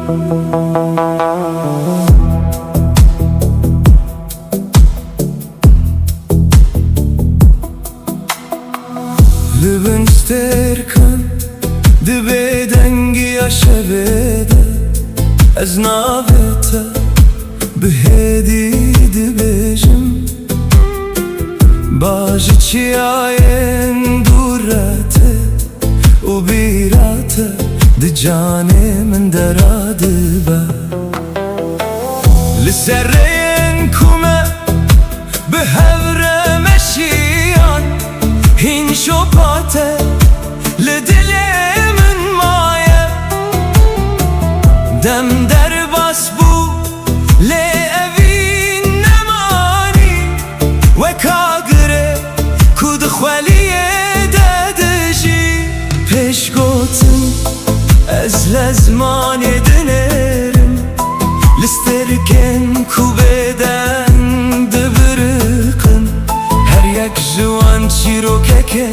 Lübün sterkan dibe dengi yaşevede Ez navete bihedi dibejim Bajı çiyayen durate U birate di canem deradı be Liserreyen kume bihevre meşiyan Hin şopate li dilimin maye Dem derbas bu li evin nemani Ve kagre ku dixweliye dedijî Peş gotin ez lezmanê dinerim Li sterkên ku bêden dibiriqin Her yek ji wan çîrokeke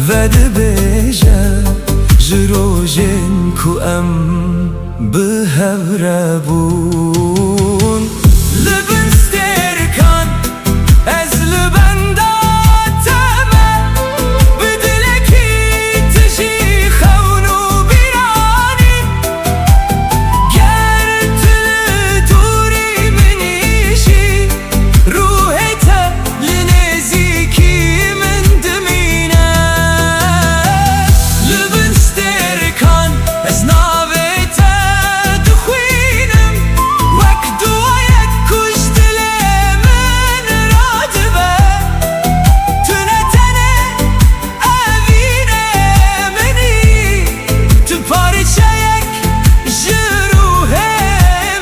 ve dibêje Ji rojên ku em bi hevre bûn Li bin sterkan ez li benda teme Bi dilekî tijî xewn û bîranî Ger tu li dûrî min îşî Ruhê te li nêzîkî min dimîne Li bin sterkan ez navê te dixwînim Wek duayek ku ji dilê min radibe Tu ne tenê evînê minî Tu parçeyek ji ruhê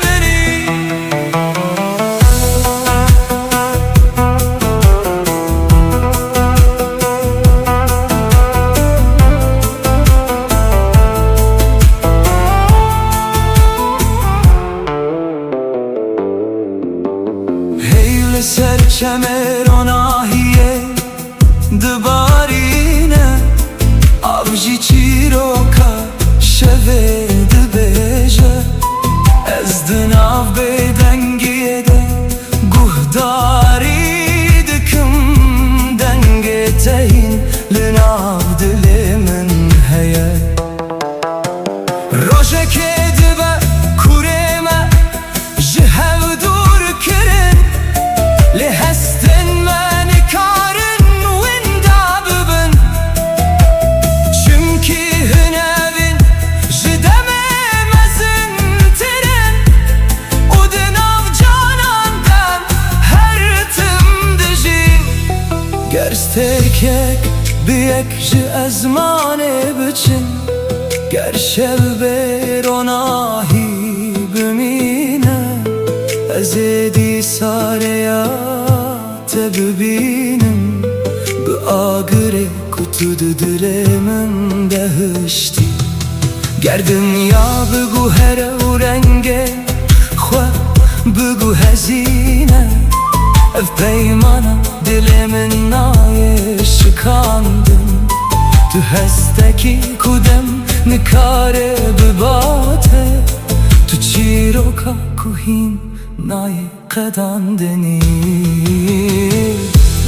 minî Hey li ser çemeronahiye dibarîne Av jî çîroka şevê dibêje Ez di nav bêdengiyê de guhdarî dikim Dengê te hîn li nav dilê min heye Rojekê dibe kurê me ji hev dûr kirin Li hestin me nikarin winda bibin Çimkî hin evin ji demê mezintirin û di nav canan dem her tim dijî Ger sterkek biyek ji ezmanê biçin Ger şevbêronahî bimîne Ez ê dîsareya te bibînim Bi agirê ku tu di dilê min de hiştî Ger dinya bigû here û rengê xwe bigû hezîne Ev peymana dilê min nayê şikandin Tu hestekî ku dem nikare bibate Tu çîroka ku hîn nayê qedandinî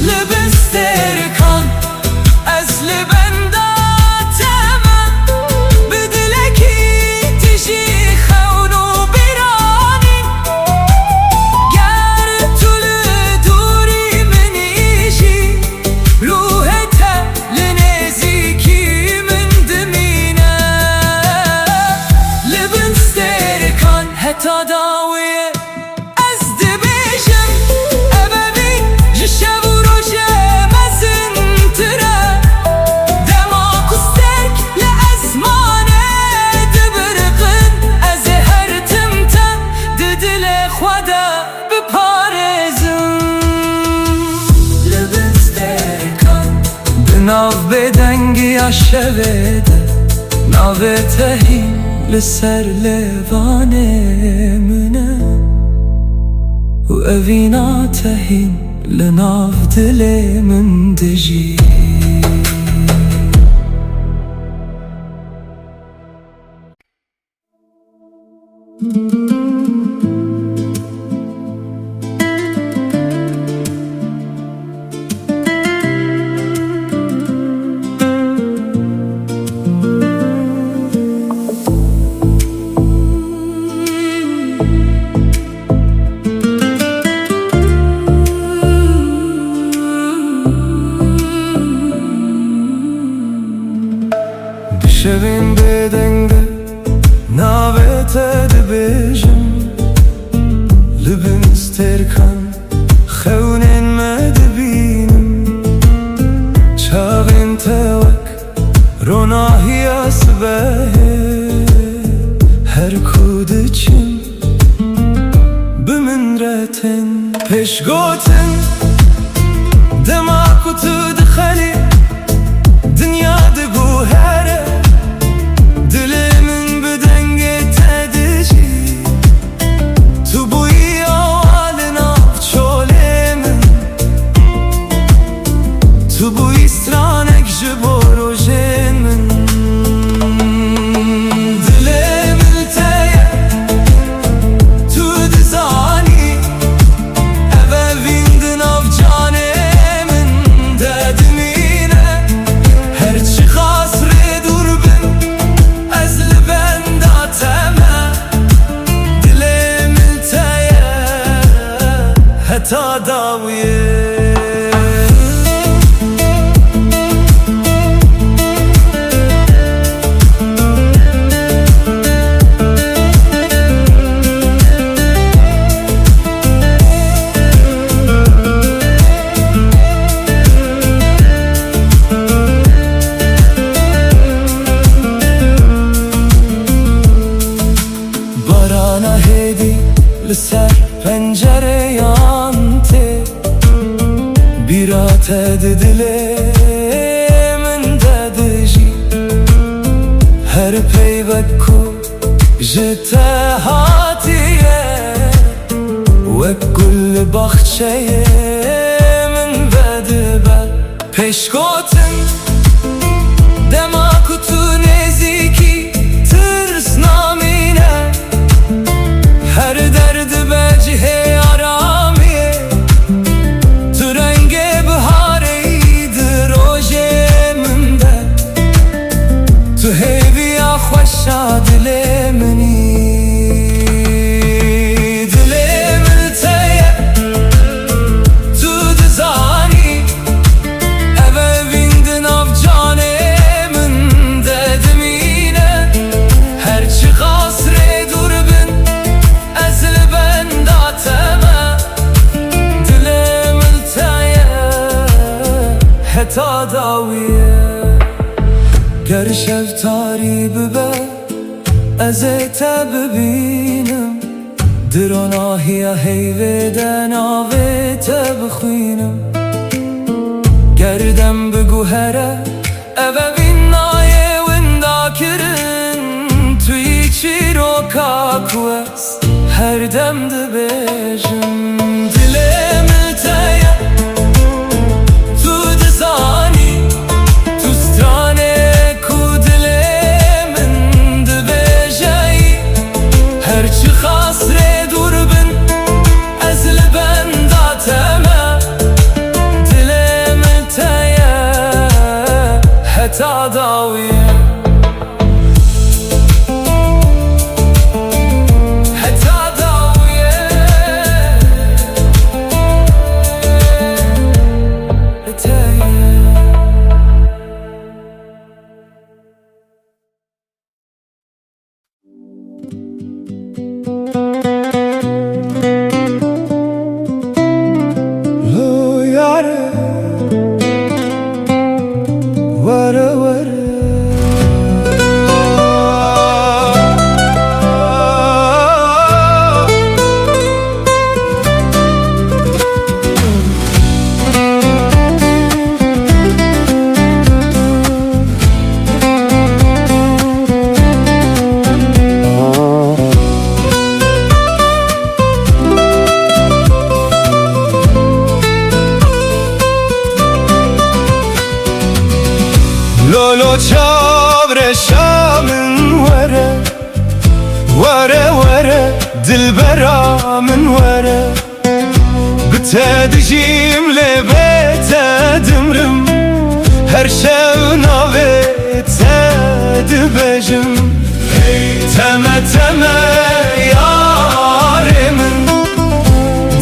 Li bin sterkan ez li benda teme Bi dilekî tijî xewn û bîranî Ger tu li dûrî min îşî Ruhê te li nêzîkî min dimîne Li bin sterkan heta dawiyê ez dibêjim Ebevî ji şev û rojê mezintire Dema ku sterk li ezmanê dibiriqin Ez ê her tim te di dilê xwe de biparêzim Li bin sterkan di nav bêdengiya şevê de Navê te hîn li ser lêvanê min e û evîna te hîn li nav dilê min dijî شوین بدنگه ناوته دبیجم لبن استرکن خونین مدبینم چاقین توک روناهی اسبه هر کودچم بمن رتن پیش گوتن دماغ تو دخلی دنیا دگو هره دلمن بدنگه تدجی تو بوی آوالنا چوله من تو بوی استرانک جبور و جن من دلمن تیه تو دزانی اوه ویندن آف جانه من دادمینه هرچی خاص ری دور بن از لبن داتمه دلمن تیه حتی داویه barana hedi لسر پنجره یانته بیرات دله من دادجی هر پیوک کو جته هاتیه و کل باخچه من بدبل پیش گوتن دماغ تو نزیکی ترس نامینه هر درد بجه آرامیه تو رنگ بهاری دروژه من ده تو هیوی خوشا دل منی دل من تیه تو دزانی اوه ویندن آف جانه من ددمینه هرچی خاص ری دور بن از لبن داتمه دلمن تیه حتی داویه گر شفتاری ببه از ایتا ببینم دروناهی هیوه ناوه تا بخوینم گردم بگو هره اوه بینایه وندا کرن توی چی رو کاکوست هر دم دبیجم دلمن تیه تو دزانی تو سترانه کو دلمن دبیجی هرچی خاص ری دور بن از لبن داتمه دلمن تیه حتی داویه لولو چاور شامن وره وره وره دلبرا من وره بتدجیم لبت دمرم هر شو ناوت دبجم تمه تمه یار من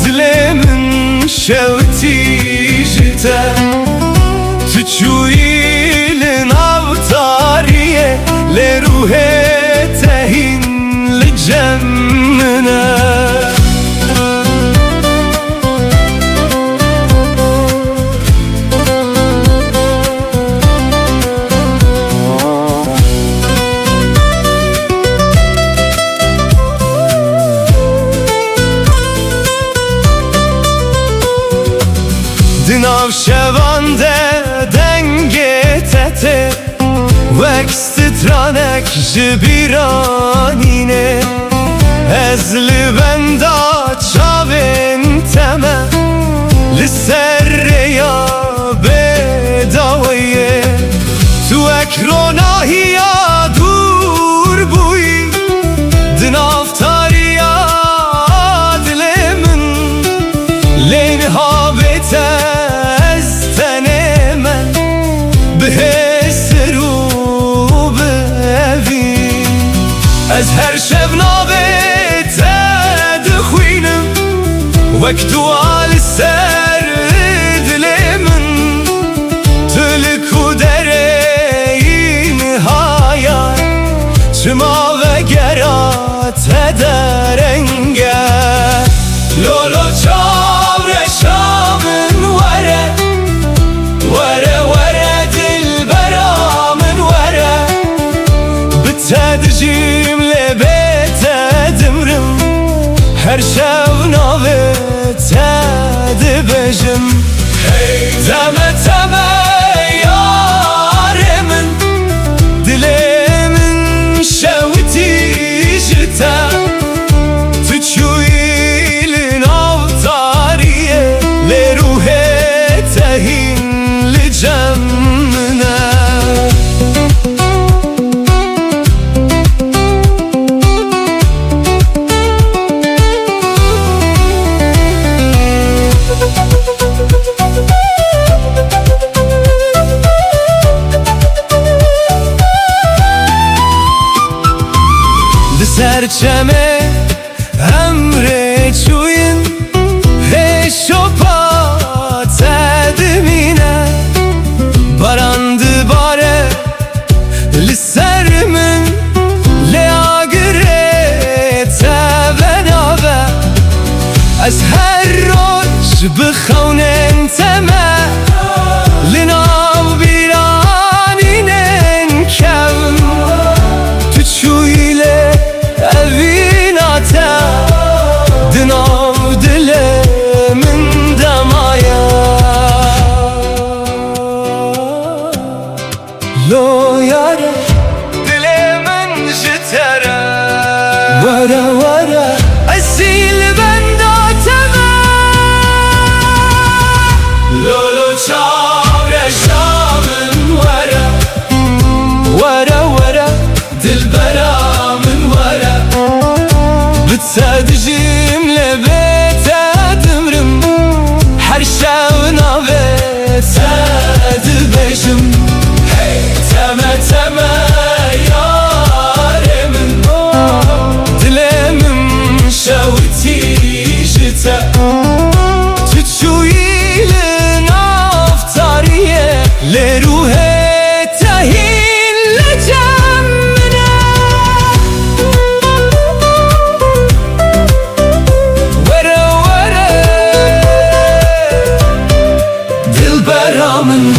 دل من شوتی جته تچوی لناو تاریه لروحي تهين لجمنا. دناو شوانده دنگه تته وک سترانک جبیرانینه از لبندا چاوین تمه لسر یا بداویه تو اکروناهی یا دور بوی دناو تاریا دلمن لینها بته از هر شب نابت دخوینم وک دوال سر دل من تلکو درین هایان چما و گرات درنگه لولو چاور شامن وره وره وره دل برامن وره بتدجیم هر شب ناوه تد بجم تمه تمه یار من دل من شوتی جتا تو چوی لناو تاریه لروح تهین لجمنا. سرچمه امره چوین هشوپا تدمینه باراند باره لسر من لیاگره تبنابه از هر روز بخونن تمه لناو بیرانینن کم تو چویله اویناتا دناو دل من دمایا لو یاره دل من جتره وره وره اصیل بنداتمه لولو چاور شامن وره وره وره دل برامن وره بتسادجيم لبيت ادمرم هر شب نابت ساد بشم تمه تمه یار من دلمم شوتی جتا تچوی لنافتاریه لروح تهین لجمنا. برامن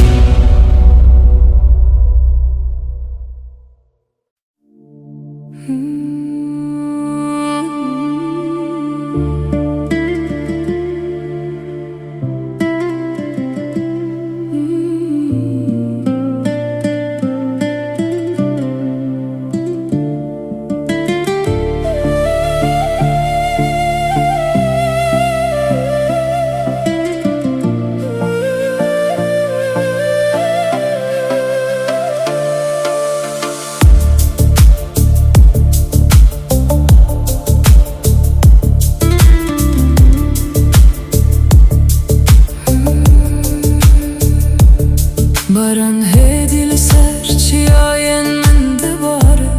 Baran hedil serçiyayen min dibare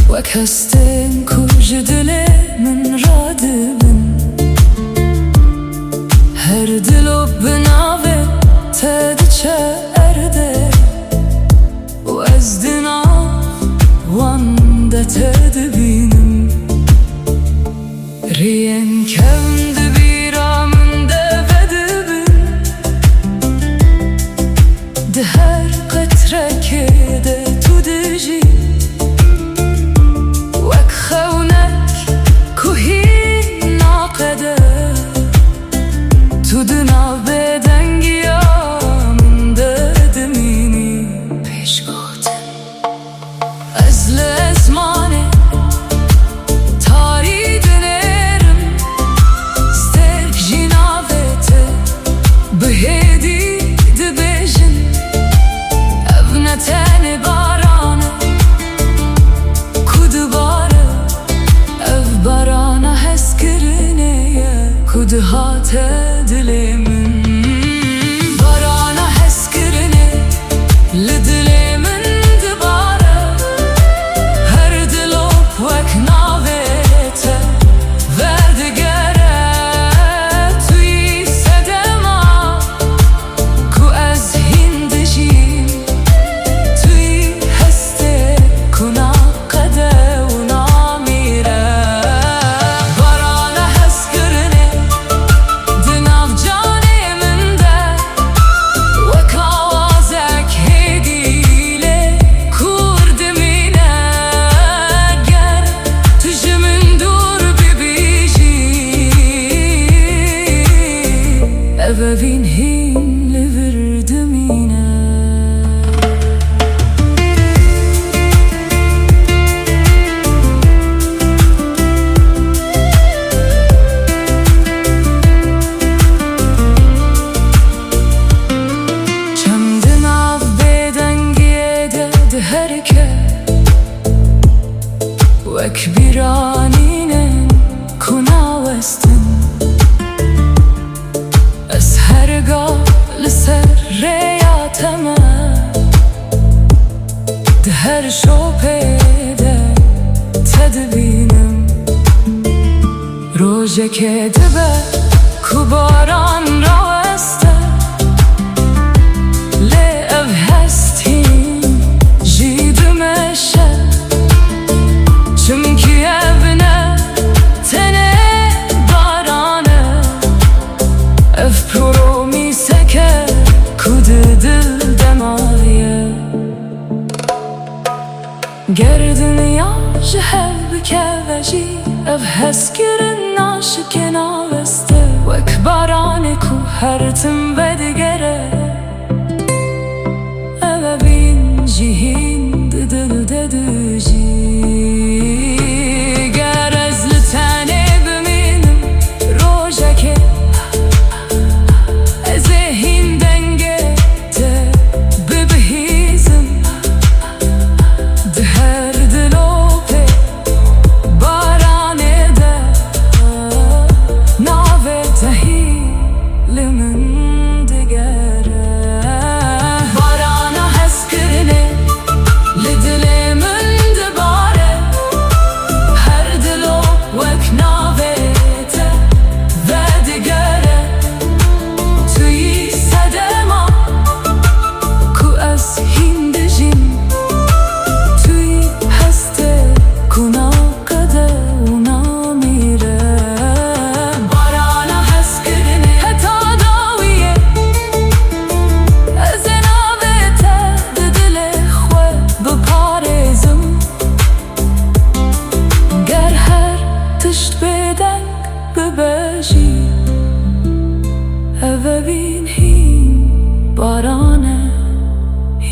Wek hestin kuj dile min radibin Her dilo binave te diçe erde U ez dina هر قطره که ده تو دژی وک خونک کوهی ناقده تو دناو بدنگی آمنده دمینی پیش گوتن از لزمانه تاری دنرم سترک جناوته بهدی دبیجن ابنتن بارانه کد باره اف بارانه هست کرنه کد هاته دل من بارانه هست کرنه لدل من دباره هر دلوب وک ناویته وردگره توی صدما کو از هندشیم توی هسته کنا قده و نامیره بارانه هست کرنه دناف جانه من ده وک آوازک هیدیله کورد مینه گر تج من دور ببیجی اوین هین لورد مینه چند ناف بدنگیه ده هرکه وک بیرانینن کناوستن از هرگاه لسر ریاتمه ده هر شوپه ده تدبینم روژه که دبه کو باران راوسته لی او هستیم جیدمشه چمکی ابنه تنه بارانه اف پرو می سکه کود دل دمایه گر دنیا جهل بکه وجی اف هست کرن ناشک ناوسته وک بارانه کو هرتم بدگره او بین جهین دل ددوجی گر از لتنه بمینم روژه که از هین دنگه ده ببهیزم ده هر دلوپه بارانه ده ناوه تهی لمن دگره بارانه هست کرنه لدل من دباره هر دلو وک ناوه ته و دگره توی صدما کو از هندجیم توی هسته کنا قده و نامیره بارانه هست کرنه حتی داویه از ناوه ته دل خواه بپارزم گر هر تشت بدنگ ببجی او بین هین بارانه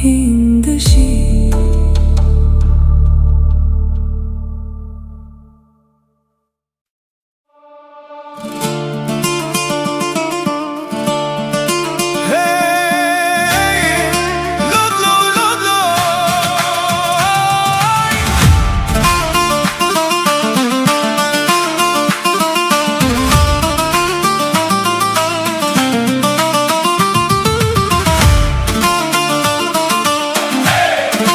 هندشی Hey, look, look, look, look. Hey!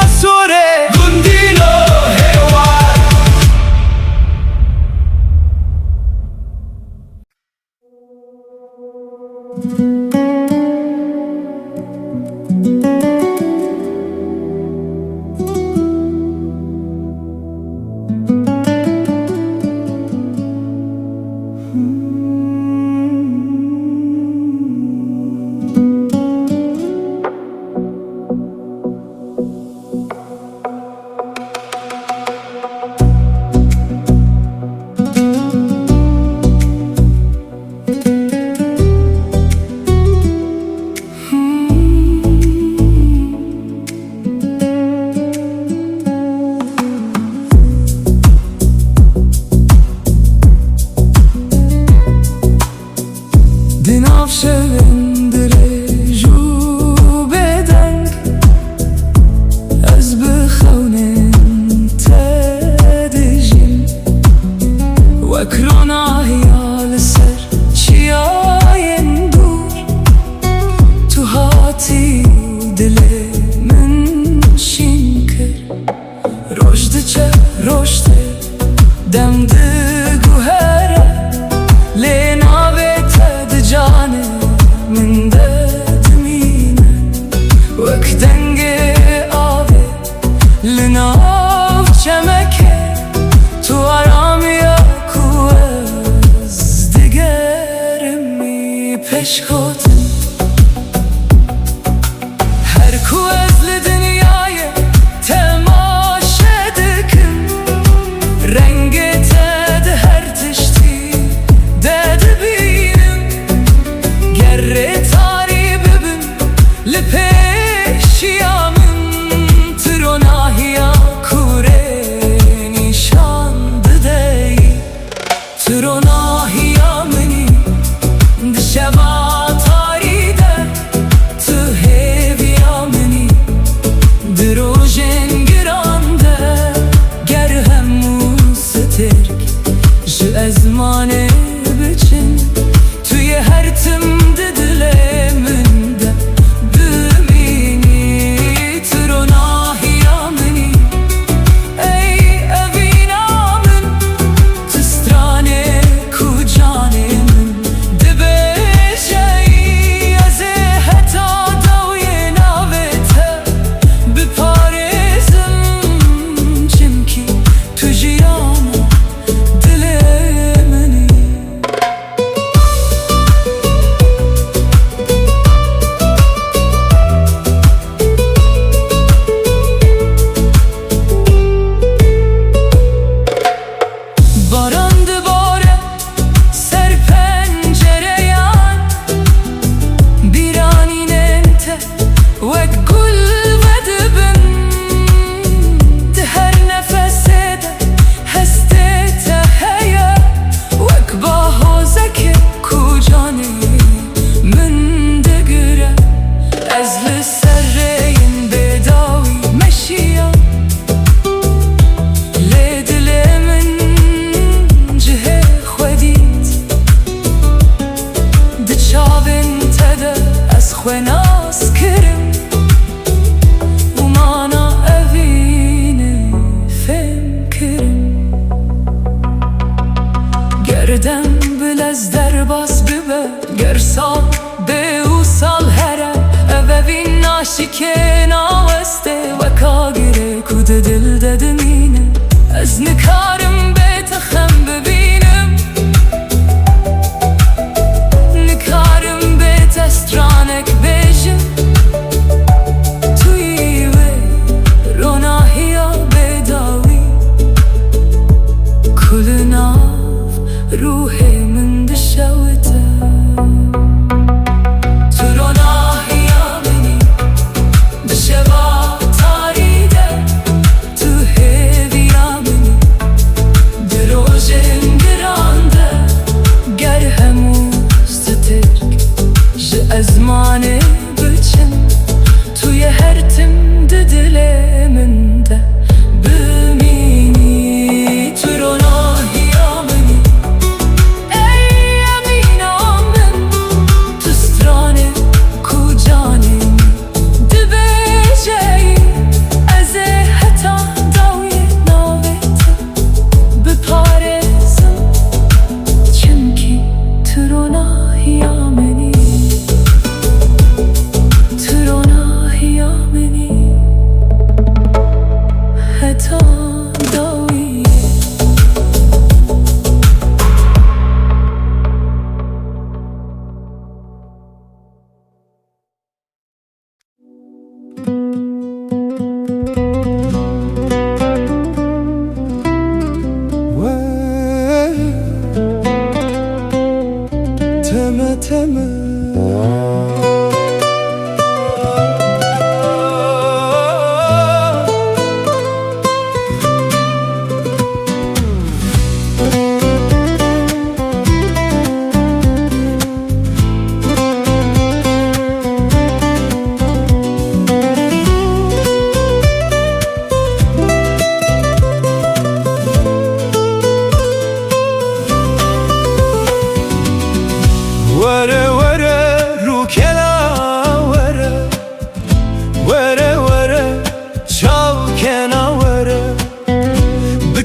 سوره گندیلو هیوار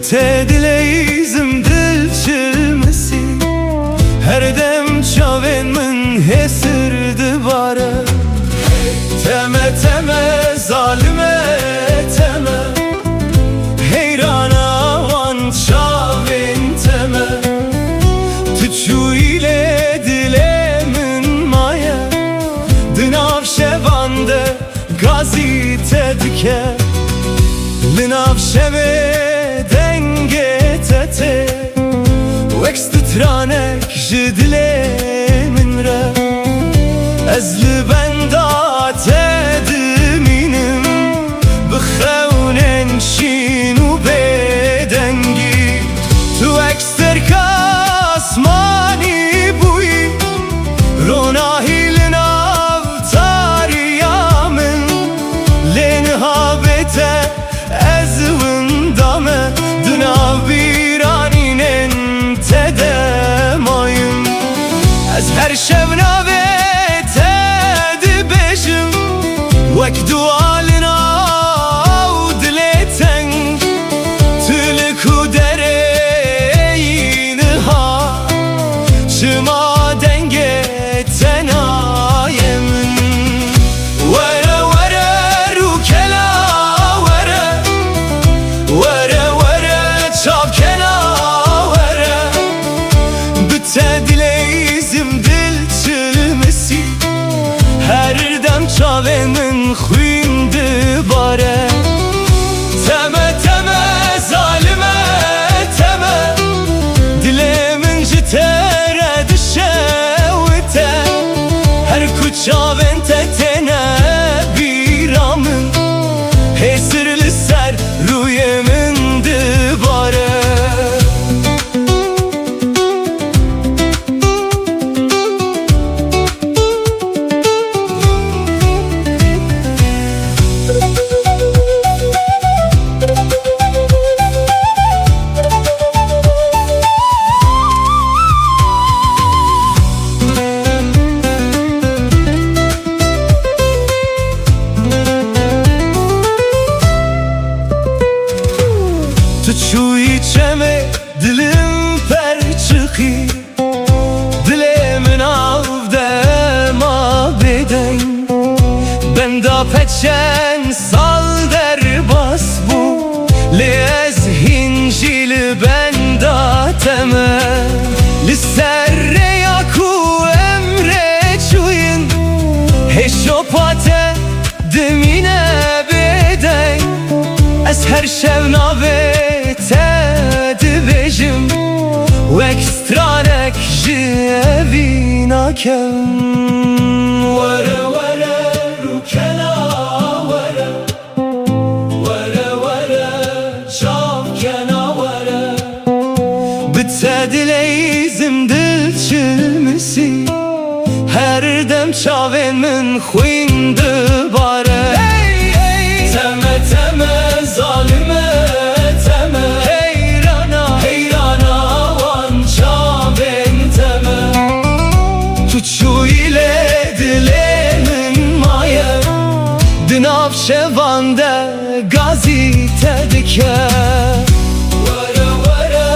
Bite dileyizim dil çilmesi her dem çaven min hesir dibare Teme teme zalime teme heyrana van çaven teme Tüçü ile dilemin maya Dınav şevande gazi tedike Dınav şeve denge tete Wekst tranek jidle min re Ezli benda tedminim Bixewnen şinu bedengi Tu ekster kasmani buyi Ronahi linav tariyamin Lenhabete ezvin dame Dınav biraninen tedemayim Ez her şevnave tedibejim Vek dualina u dileten Tülku dereyini ha Çıma denge tenayemin Vere vere rukela vere Vere vere çapkena vere Bite dileyizim dil çilmesi her dem çavemin xuyndi bare Teme teme zalime teme Dilemin jitere düşevite Her kuçaven tetene biramın Hesirli ser rüyemin dibare Tu içeme dilim per çıkı Dilemin avde ma beden Ben da peçen sal der bas bu Lez hincili ben da teme Lisserre yaku emre çuyun Heşopate demine beden Ez her şevnave tedibejim Wekstranek jevinakem Vere vere rukena vere Vere vere çapkena vere Bite dileyizim dil çilmesi her dem çaven min xuyndi bare Teme teme zalime teme Heyrana heyrana van çaven teme Tuçu ile dilemin maya Dınav şevande gazi tedike Vere vere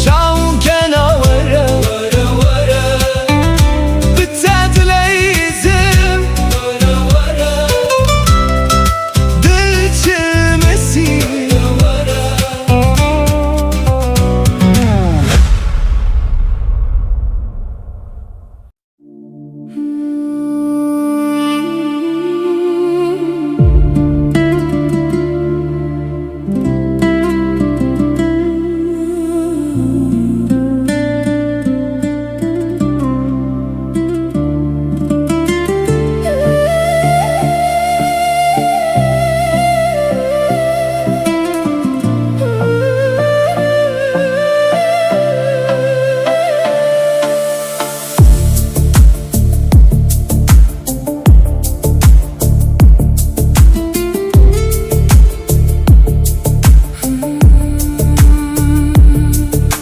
çavkena vere Vere vere Bite dileyizim Vere vere dil çilmesi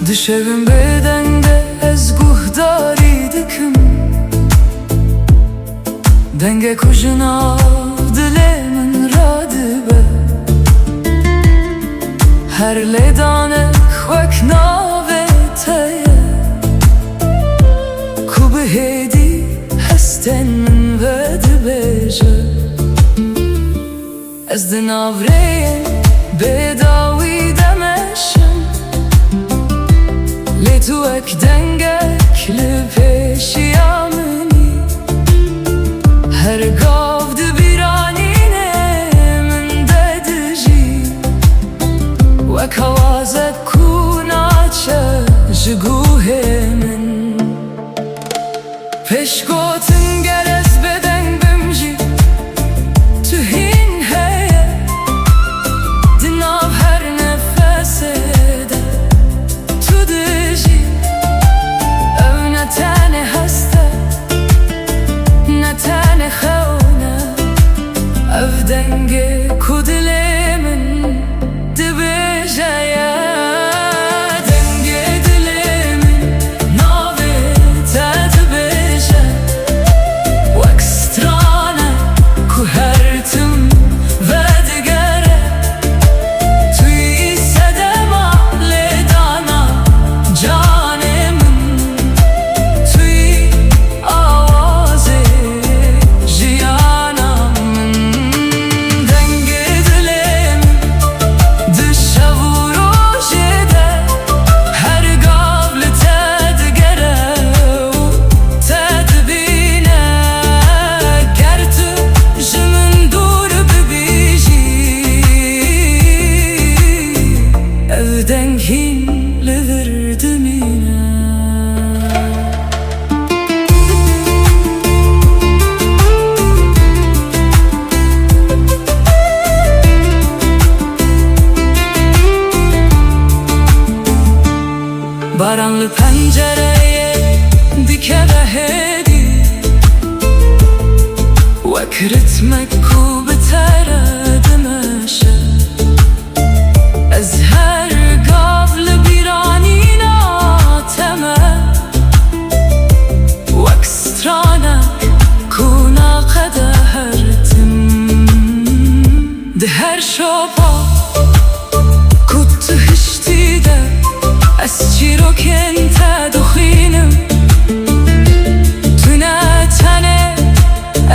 Dışevim bedende ez guhdari dikim Denge kujuna dilemin radibe هر لدانه وک ناوته کو بهدی هستن من ود بیجه از دناوره بداوی دمشم لی تو اک دنگک لپیشی آمنی هر گاو دبیرانینه من ددجی وک آوازه کوناچه جگوه من پشگوتن گرز بدن بمجی تو هین هیه دناو هر نفسه ده تو دجی او نتانه هسته نتانه خونه او دنگه کدله من دبجه Baranlı pencereye dikene hedi vek ritmek ku betere demeşe ez her gavlı biranina teme vek stranek kuna kadehertim de her şopa kutu hişti de از چی رو کنت دخینم تو نتنه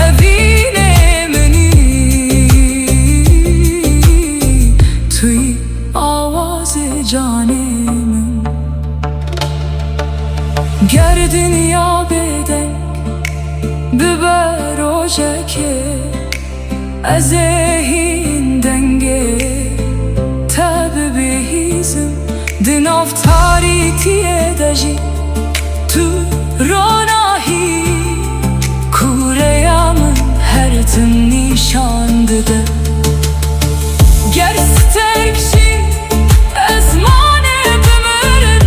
اوینه منی توی آواز جانم گر دنیا بدنگ ببر روژکه از این دنگه تب بهیزم دناف تاریتیه دجی تو روناهی کوره‌امın her tüm nişan dede ger sterkşi ezmane bümürün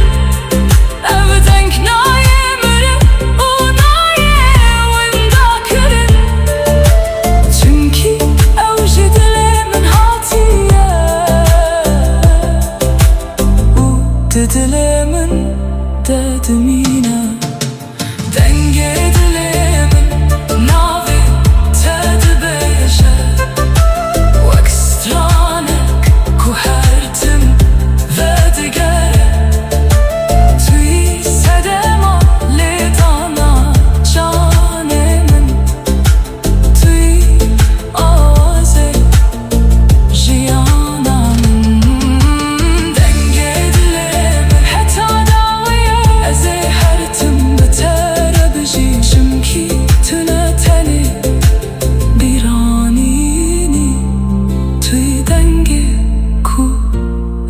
evdenk naye mürün o naye venda kırın çünkü evji dilemin hatiye dilemin dedimine denge dilemin navi tedi beşe vek stranek ku hertim ve digere tui sedema ledana canemin tui aze jiyanamın denge dilemin heta davaya eze hertim betere biji çünkü tüne teni biranini tui denge ku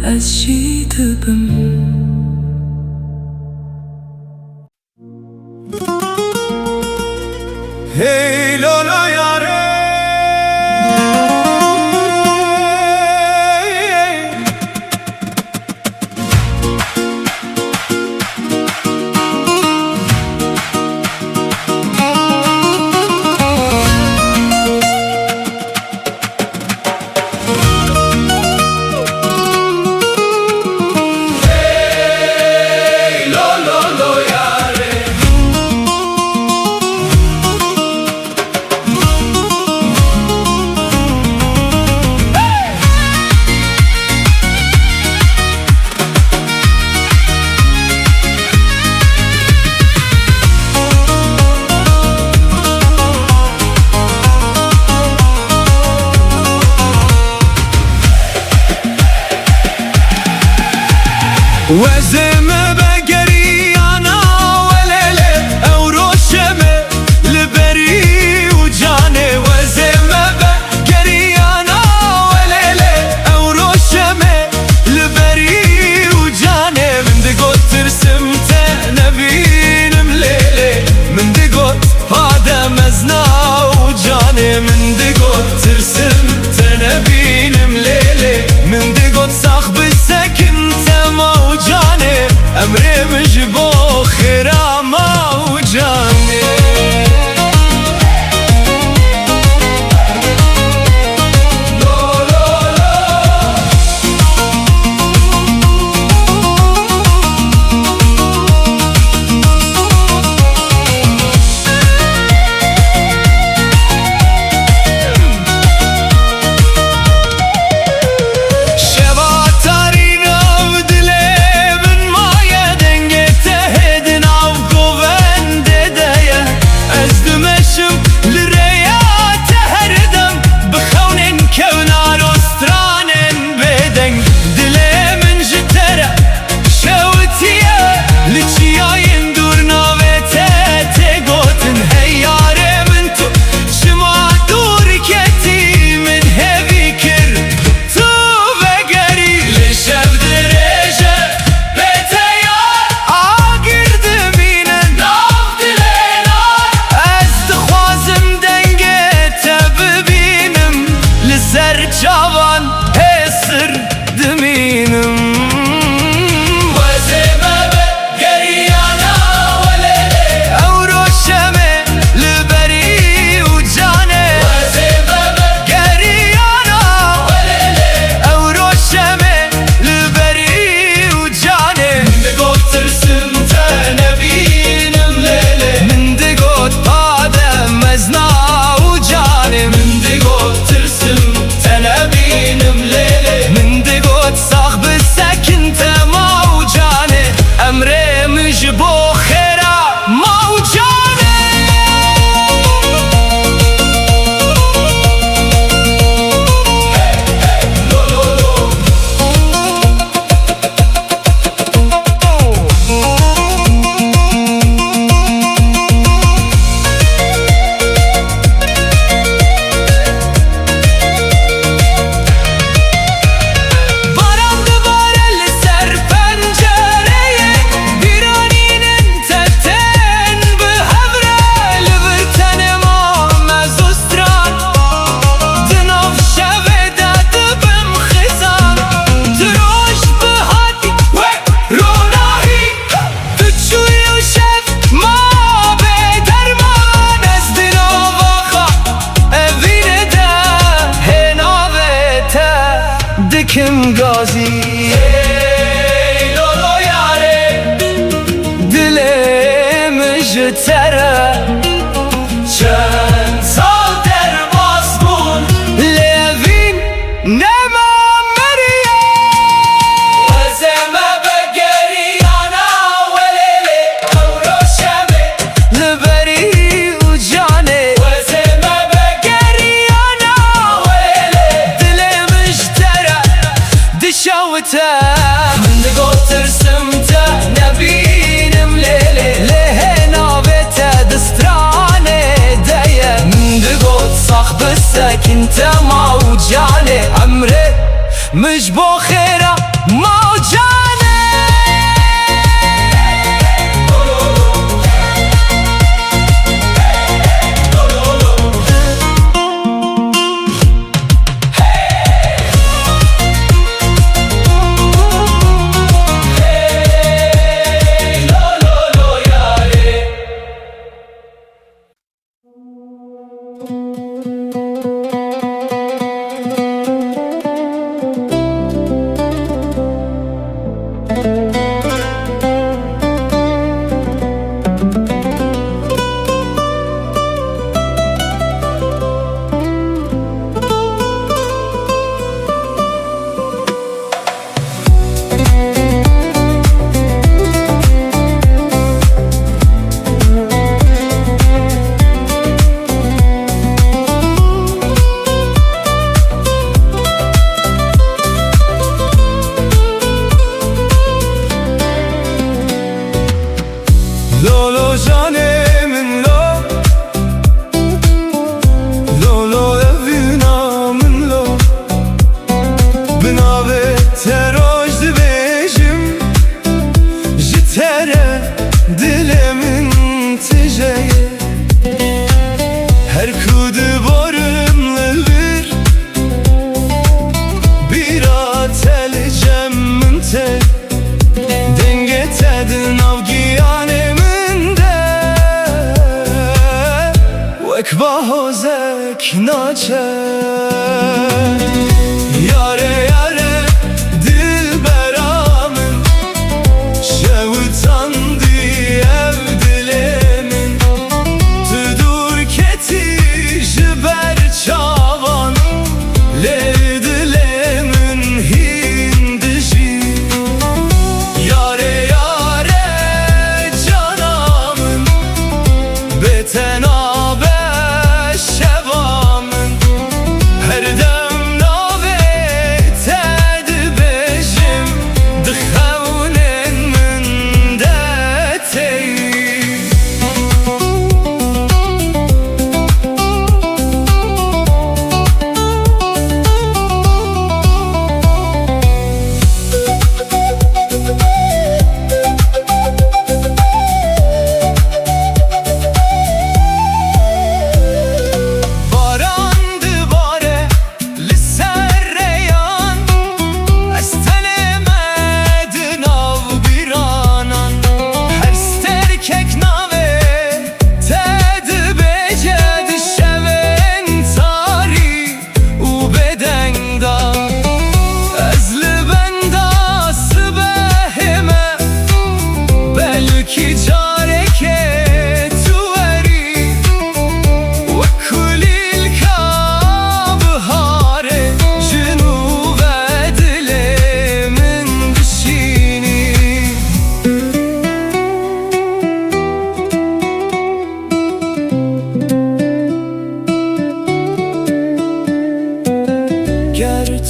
ez jidibim Hey lola yare وزم بگریانا ولله او روشمه لبری و جانه وزم بگریانا ولله او روشمه لبری و جانه من دقوت ترسمت نبینم لیله من دقوت هذا مزنا و جانه من دقوت ترسمت نبینم لیله من دقوت صاحب السكن موجانه امري مجبو خيرا موجانه جوان هسر دمینم وزمه بگریانا ولله او روشمه لبری و جانه وزمه بگریانا ولله او روشمه لبری و جانه من دقوت ترسمت نبینم لیله من دقوت هذا مزنا و جانه من دقوت ترسمت نبینم لیله من دقوت صاحب السكن موجانه امره مجبو خيرا موجانه دکم گازی ای لولو یاره دلم جتره چند سال در باز بون لیوین نما مریه وزمه بگریانا ولله او روشمه لبری و جانه وزمه بگریانا ولله دلم جتره دشوته من دقوت ترسمته نبینم لیله له نابته دسترانه ديه من دقوت صاحب السكن موجانه امره مجبو خيرا موجانه nave teroj dibêjim ji te re dilimin tijeye her ku diborim li vir bîra telicem min te denge te di nav giyanê min de wek bahozek naçe Yare yare dilbera min şewitandı ev dilimin tu dur ketî ji ber çavan lê dilimin hîn dijî Yare yare cana min bê te nabe şeva min her dem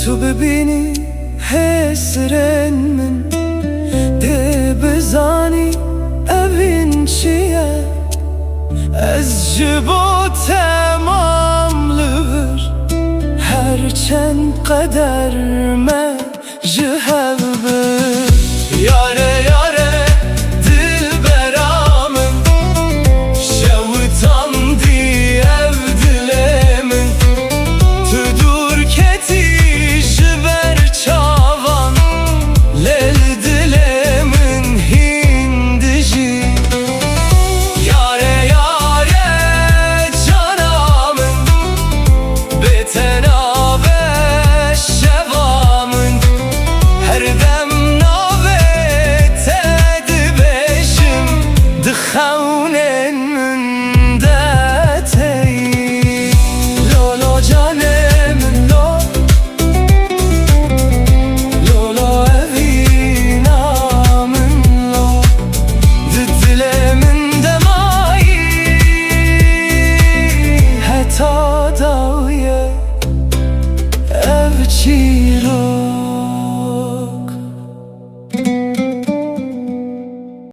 Tu bibînî hêsirên min dê bizanî evîn çi ye ez ji bo te mam li vir her çend qeder me ji hev bir Yare yare dilbera min şewitandı ev dilimin tu dur ketî She